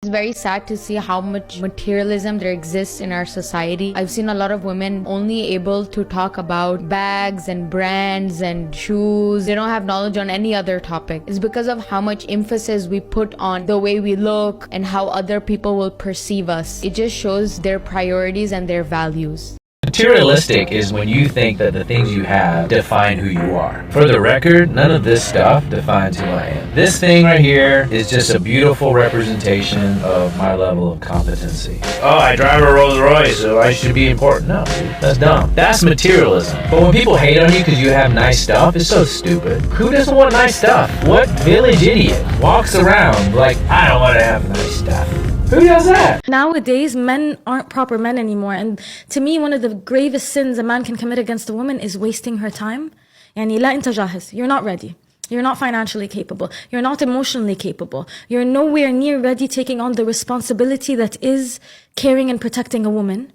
very sad to see how much materialism there exists in our society. I've seen a lot of women only able to talk about bags and brands and shoes. They don't have knowledge on any other topic. It's because of how much emphasis we put on the way we look and how other people will perceive us. It just shows their priorities and their values. Materialistic is when you think that the things you have define who you are. For the record, none of this stuff defines who I am. This thing right here is just a beautiful representation of my level of competency. Oh, I drive a Rolls Royce, so I should be important. No, dude, that's dumb. That's materialism. But when people hate on you because you have nice stuff, it's so stupid. Who doesn't want nice stuff? What village idiot walks around like, I don't want to have nice stuff? Who does that? Nowadays, men aren't proper men anymore. And to me, one of the gravest sins a man can commit against a woman is wasting her time. يعني لا أنت جاهز. You're not ready. You're not financially capable. You're not emotionally capable. You're nowhere near ready taking on the responsibility that is caring and protecting a woman.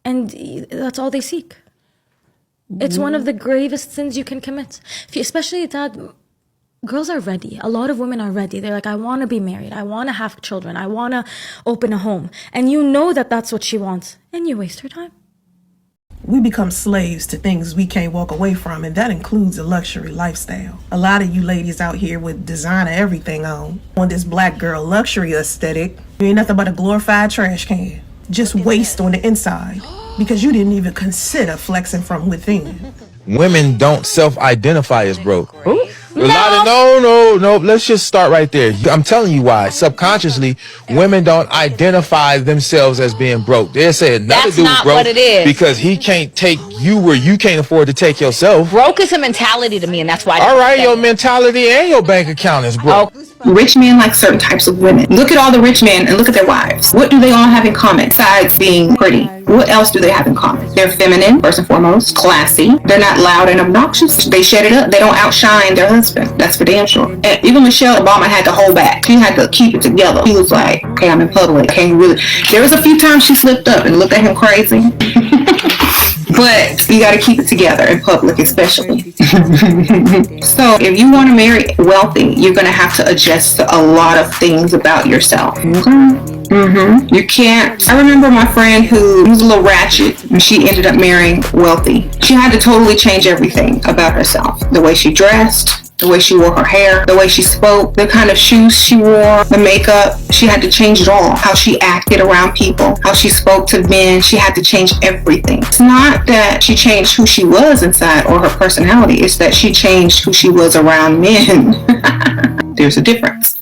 And that's all they seek. It's one of the gravest sins you can commit. Especially that girls are ready. A lot of women are ready. They're like, I want to be married. I want to have children. I want to open a home. And you know that that's what she wants. And you waste her time. We become slaves to things we can't walk away from, and that includes a luxury lifestyle. A lot of you ladies out here with designer everything on this black girl luxury aesthetic, you ain't nothing but a glorified trash can. Just waste on the inside because you didn't even consider flexing from within. Women don't self-identify as broke. Ooh. No. Let's just start right there. I'm telling you why. Subconsciously, women don't identify themselves as being broke. They say another dude broke what it is. because he can't take you where you can't afford to take yourself. Broke is a mentality to me, and that's why. All right, your mentality and your bank account is broke. Rich men like certain types of women. Look at all the rich men and look at their wives. What do they all have in common besides being pretty? What else do they have in common? They're feminine, first and foremost, classy. They're not loud and obnoxious. They shut it up. They don't outshine their husband. That's for damn sure. And even Michelle Obama had to hold back. She had to keep it together. She was like, okay, I'm in public. Can't really. There was a few times she slipped up and looked at him crazy. But you got to keep it together in public, especially. So if you want to marry wealthy, you're going to have to adjust to a lot of things about yourself. You can't. I remember my friend who was a little ratchet and she ended up marrying wealthy. She had to totally change everything about herself. The way she dressed, the way she wore her hair, the way she spoke, the kind of shoes she wore, the makeup. She had to change it all. How she acted around people, how she spoke to men. She had to change everything. It's not that she changed who she was inside or her personality. It's that she changed who she was around men. There's a difference.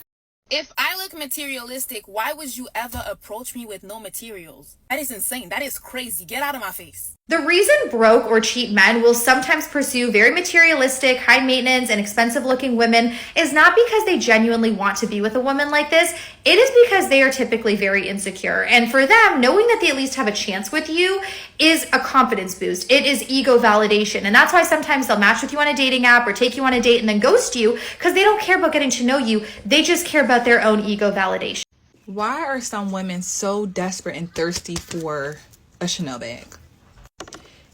If I look materialistic, why would you ever approach me with no materials? That is insane. That is crazy. Get out of my face. The reason broke or cheap men will sometimes pursue very materialistic, high maintenance, and expensive looking women is not because they genuinely want to be with a woman like this. It is because they are typically very insecure. And for them, knowing that they at least have a chance with you is a confidence boost. It is ego validation. And that's why sometimes they'll match with you on a dating app or take you on a date and then ghost you because they don't care about getting to know you. They just care about their own ego validation. Why are some women so desperate and thirsty for a Chanel bag?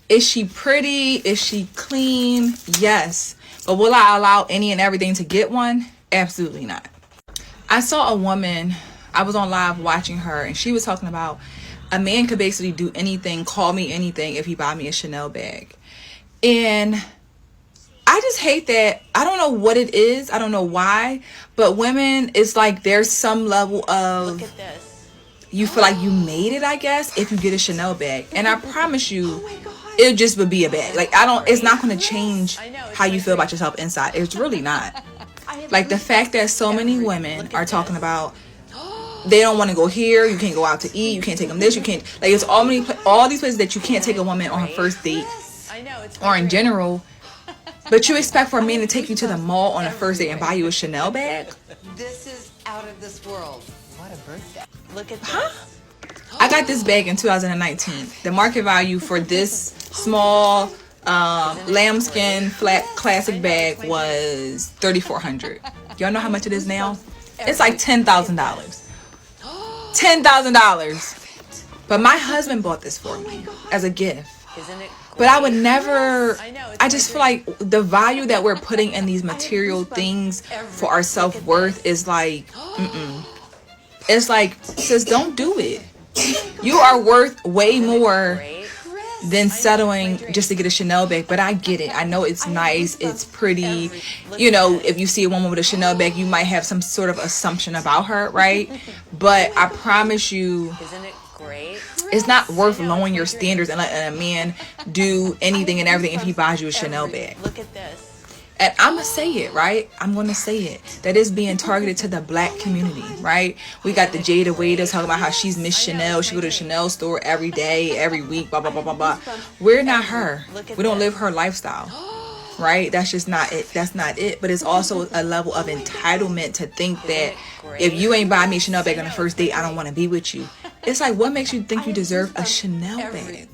Is she pretty? Is she clean? Yes. But will I allow any and everything to get one? Absolutely not. I saw a woman, I was on live watching her, and she was talking about a man could basically do anything, call me anything if he buy me a Chanel bag. And I just hate that. I don't know what it is. I don't know why. But women, it's like there's some level of, look at this. You feel like you made it, I guess, if you get a Chanel bag. And I promise you, it just would be a bag. Like, it's not going to change how you feel about yourself inside. It's really not. Like, the fact that so many women are talking about they don't want to go here, you can't go out to eat, you can't take them this, you can't, like, it's all these places that you can't take a woman on her first date or in general. But you expect for a man to take you to the mall on a first date and buy you a Chanel bag? This is out of this world. What a birthday. Look at this. Huh? I got this bag in 2019. The market value for this small lambskin flat classic bag was $3,400. Y'all know how much it is now? It's like $10,000. $10,000. But my husband bought this for me as a gift. But I would never, I just feel like the value that we're putting in these material things for our self-worth is like, It's like, sis, don't do it. You are worth way more than settling just to get a Chanel bag. But I get it. I know it's nice, it's pretty. You know, if you see a woman with a Chanel bag, you might have some sort of assumption about her, right? But I promise you, it's not worth lowering your standards and letting a man do anything and everything if he buys you a Chanel bag. Look at this. And I'm going to say it, right? I'm going to say it. That is being targeted to the black community, right? We got the Jada Waiter talking about how she's Miss Chanel. She go to the Chanel store every day, every week, blah, blah, blah, blah, blah. We're not her. We don't live her lifestyle, right? That's just not it. That's not it. But it's also a level of entitlement to think that if you ain't buy me a Chanel bag on the first date, I don't want to be with you. It's like, what makes you think you deserve a Chanel bag?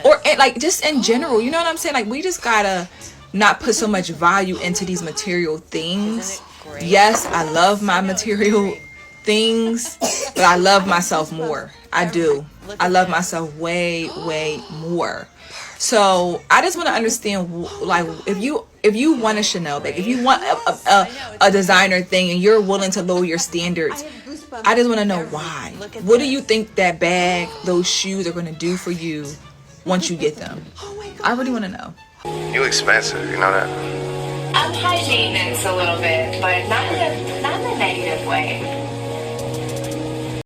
Or like just in general, you know what I'm saying? Like, we just gotta not put so much value into these material things. Yes, I love my material things, but I love myself more. I do. I love myself way, way more. So I just want to understand, like, if you want a Chanel bag, if you want a designer thing and you're willing to lower your standards, I just want to know why. What do you think that bag, those shoes are going to do for you once you get them? I really want to know. You expensive, you know that? I'm high maintenance a little bit, but not in a negative way.